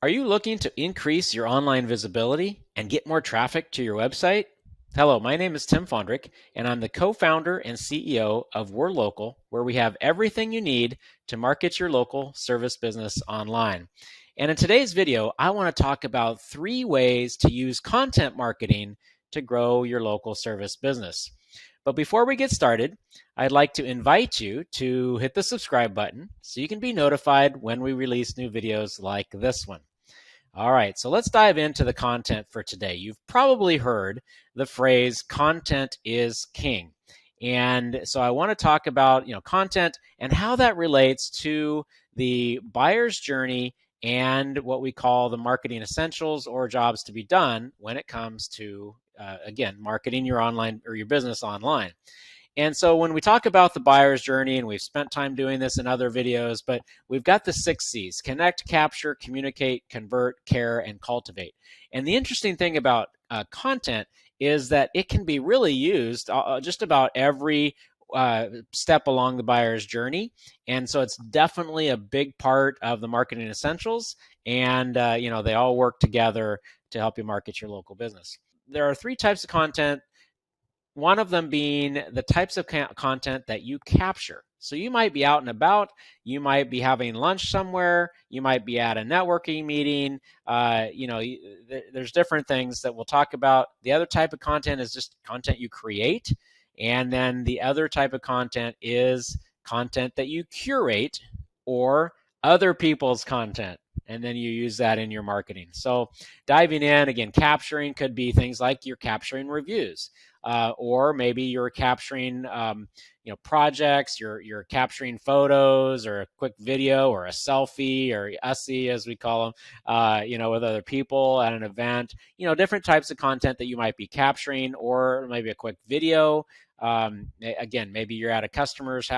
Are you looking to increase your online visibility and get more traffic to your website? Hello, my name is Tim Fondrick, and I'm the co-founder and CEO of WhirLocal, where we have everything you need to market your local service business online. And in today's video, I want to talk about 3 ways to use content marketing to grow your local service business. But before we get started, I'd like to invite you to hit the subscribe button so you can be notified when we release new videos like this one. All right, so let's dive into the content for today. You've probably heard the phrase content is king. And so I want to talk about, content and how that relates to the buyer's journey and what we call the marketing essentials or jobs to be done when it comes to, again, marketing your online or your business online. And so when we talk about the buyer's journey, and we've spent time doing this in other videos, but we've got the 6 C's: connect, capture, communicate, convert, care, and cultivate. And the interesting thing about content is that it can be really used just about every step along the buyer's journey. And so it's definitely a big part of the marketing essentials. And, they all work together to help you market your local business. There are 3 types of content. One of them being the types of content that you capture. So you might be out and about, you might be having lunch somewhere, you might be at a networking meeting. There's different things that we'll talk about. The other type of content is just content you create. And then the other type of content is content that you curate or other people's content. And then you use that in your marketing. So diving in, again, capturing could be things like you're capturing reviews. Or maybe you're capturing, projects. You're capturing photos or a quick video or a selfie or USSI, as we call them, with other people at an event. Different types of content that you might be capturing, or maybe a quick video. Again, maybe you're at a customer's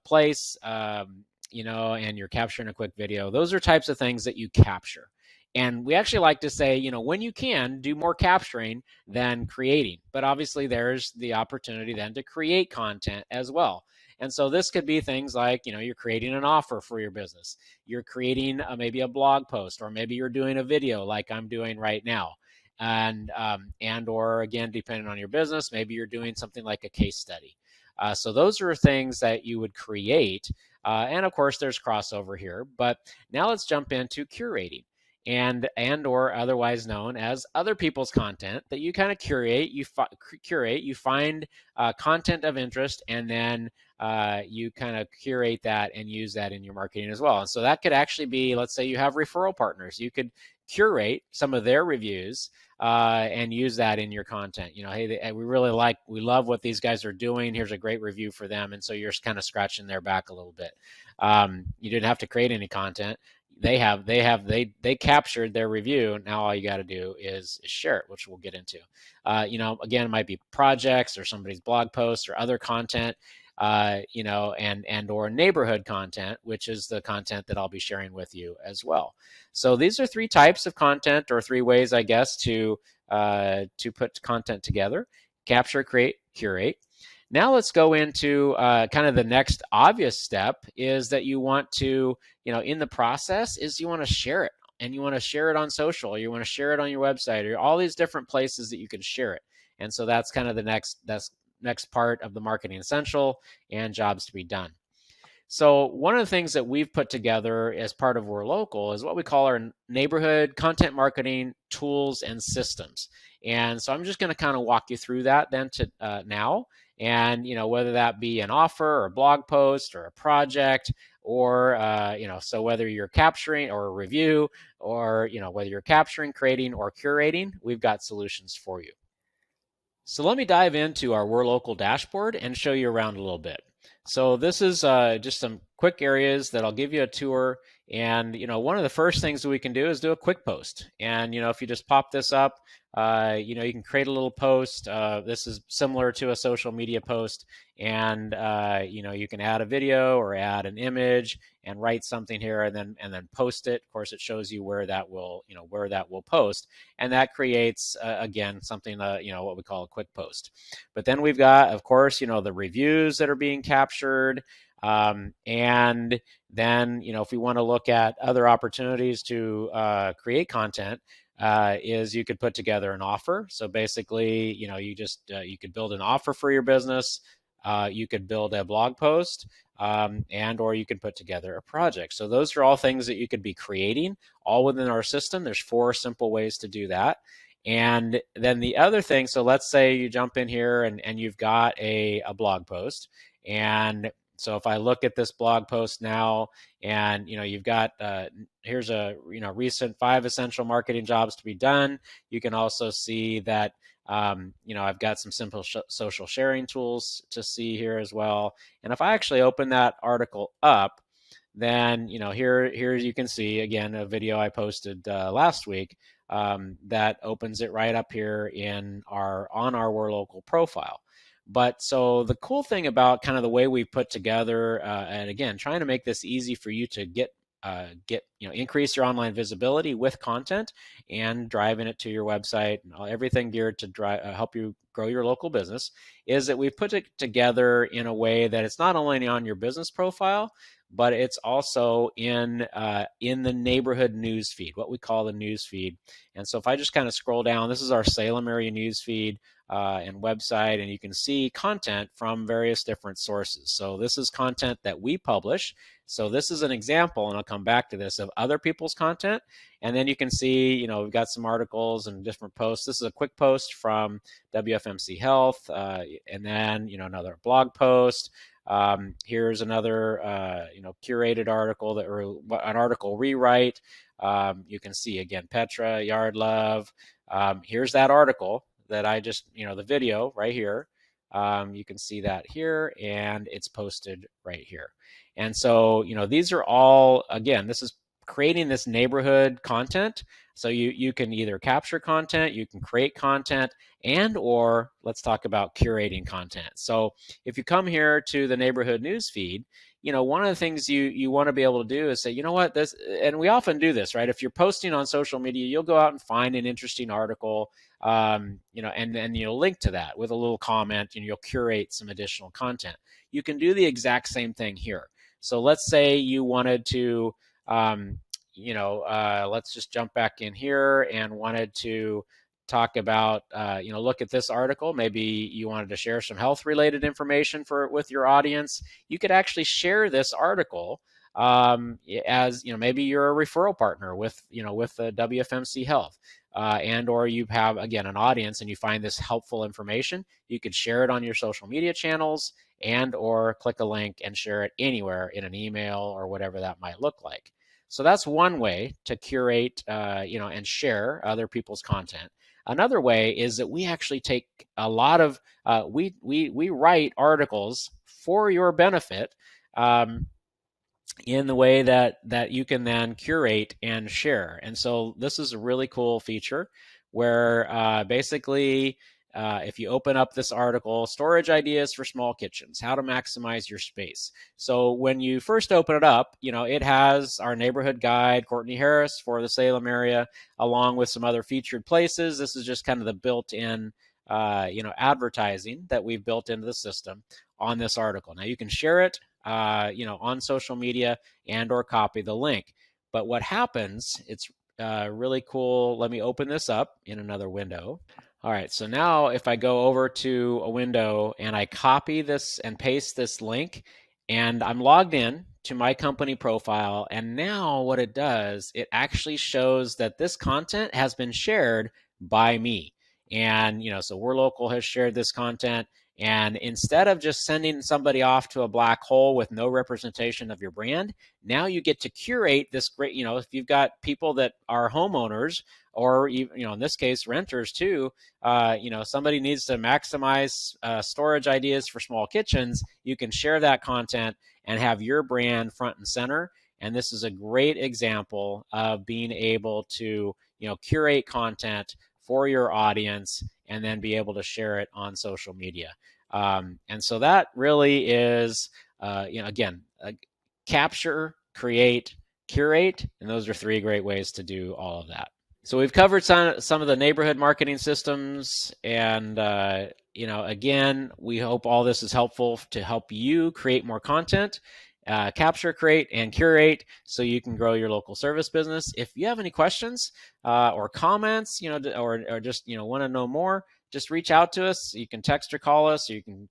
place, and you're capturing a quick video. Those are types of things that you capture. And we actually like to say, when you can, do more capturing than creating. But obviously, there's the opportunity then to create content as well. And so this could be things like, you're creating an offer for your business. You're creating maybe a blog post, or maybe you're doing a video like I'm doing right now. And or again, depending on your business, maybe you're doing something like a case study. So those are things that you would create. And of course, there's crossover here. But now let's jump into curating. And or otherwise known as other people's content that you kind of curate. You find content of interest, and then you kind of curate that and use that in your marketing as well. And so that could actually be, let's say you have referral partners. You could curate some of their reviews and use that in your content. Hey, we love what these guys are doing. Here's a great review for them. And so you're kind of scratching their back a little bit. You didn't have to create any content. They captured their review. Now all you got to do is share it, which we'll get into. Again, it might be projects or somebody's blog posts or other content, and or neighborhood content, which is the content that I'll be sharing with you as well. So these are 3 types of content, or 3 ways, I guess, to put content together: capture, create, curate. Now let's go into kind of the next obvious step is that you want to, in the process, is you want to share it. And you want to share it on social. You want to share it on your website, or all these different places that you can share it. And so that's kind of the next part of the marketing essential and jobs to be done. So one of the things that we've put together as part of WhirLocal is what we call our neighborhood content marketing tools and systems. And so I'm just going to kind of walk you through that then now. And, whether that be an offer or a blog post or a project, or, so whether you're capturing or a review, or, whether you're capturing, creating, or curating, we've got solutions for you. So let me dive into our WhirLocal dashboard and show you around a little bit. So this is just some quick areas that I'll give you a tour. And, one of the first things that we can do is do a quick post. And, if you just pop this up, you can create a little post. This is similar to a social media post. And, you can add a video or add an image and write something here and then post it. Of course, it shows you where that will post. And that creates, again, something, what we call a quick post. But then we've got, of course, the reviews that are being captured. And then, if we want to look at other opportunities to create content, is you could put together an offer. So basically, you could build an offer for your business. You could build a blog post, and or you could put together a project. So those are all things that you could be creating all within our system. There's 4 simple ways to do that. And then the other thing, so let's say you jump in here and you've got a blog post. And so if I look at this blog post now, and you've got here's a recent 5 essential marketing jobs to be done. You can also see that I've got some simple social sharing tools to see here as well. And if I actually open that article up, then here you can see again a video I posted last week that opens it right up here on our WhirLocal profile. But so the cool thing about kind of the way we put together, and again, trying to make this easy for you to get increase your online visibility with content and driving it to your website, and everything geared to help you grow your local business, is that we've put it together in a way that it's not only on your business profile, but it's also in the neighborhood news feed, what we call the news feed. And so if I just kind of scroll down, this is our Salem area news feed and website, and you can see content from various different sources. So this is content that we publish. So this is an example, and I'll come back to this, of other people's content. And then you can see, we've got some articles and different posts. This is a quick post from WFMC Health, and then, another blog post. Here's another, curated article or an article rewrite. You can see again, Petra, Yard Love. Here's that article that I just, the video right here. You can see that here, and it's posted right here. And so, these are all, again, this is creating this neighborhood content. So you can either capture content, you can create content, and or let's talk about curating content. So if you come here to the neighborhood news feed, one of the things you want to be able to do is say, you know what, this, and we often do this, right? If you're posting on social media, you'll go out and find an interesting article, and then you'll link to that with a little comment, and you'll curate some additional content. You can do the exact same thing here. So let's say you wanted to, let's just jump back in here and wanted to talk about, look at this article. Maybe you wanted to share some health-related information with your audience. You could actually share this article as, maybe you're a referral partner with WFMC Health, and or you have, again, an audience and you find this helpful information. You could share it on your social media channels and or click a link and share it anywhere in an email or whatever that might look like. So that's one way to curate, and share other people's content. Another way is that we actually take a lot of, we write articles for your benefit in the way that you can then curate and share. And so this is a really cool feature where basically, if you open up this article, storage ideas for small kitchens, how to maximize your space. So when you first open it up, it has our neighborhood guide, Courtney Harris for the Salem area, along with some other featured places. This is just kind of the built-in, advertising that we've built into the system on this article. Now you can share it, on social media and or copy the link. But what happens, it's really cool. Let me open this up in another window. All right, so now if I go over to a window and I copy this and paste this link, and I'm logged in to my company profile, and now what it does, it actually shows that this content has been shared by me. And, so WhirLocal has shared this content, and instead of just sending somebody off to a black hole with no representation of your brand, now you get to curate this great, if you've got people that are homeowners, or even, in this case, renters too, somebody needs to maximize storage ideas for small kitchens, you can share that content and have your brand front and center. And this is a great example of being able to, curate content for your audience and then be able to share it on social media. And so that really is, again, capture, create, curate, and those are 3 great ways to do all of that. So we've covered some of the neighborhood marketing systems and again, we hope all this is helpful to help you create more content, capture, create, and curate so you can grow your local service business. If you have any questions or comments, or just, want to know more, just reach out to us. You can text or call us, or you can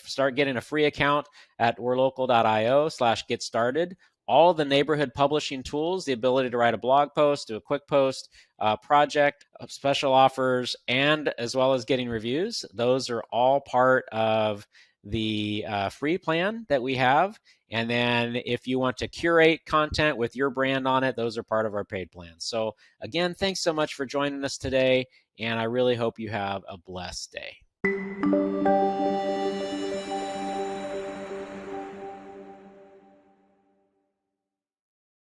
start getting a free account at WhirLocal.io/get started. All the neighborhood publishing tools, the ability to write a blog post, do a quick post, project, special offers, and as well as getting reviews. Those are all part of the free plan that we have. And then if you want to curate content with your brand on it, those are part of our paid plans. So again, thanks so much for joining us today, and I really hope you have a blessed day.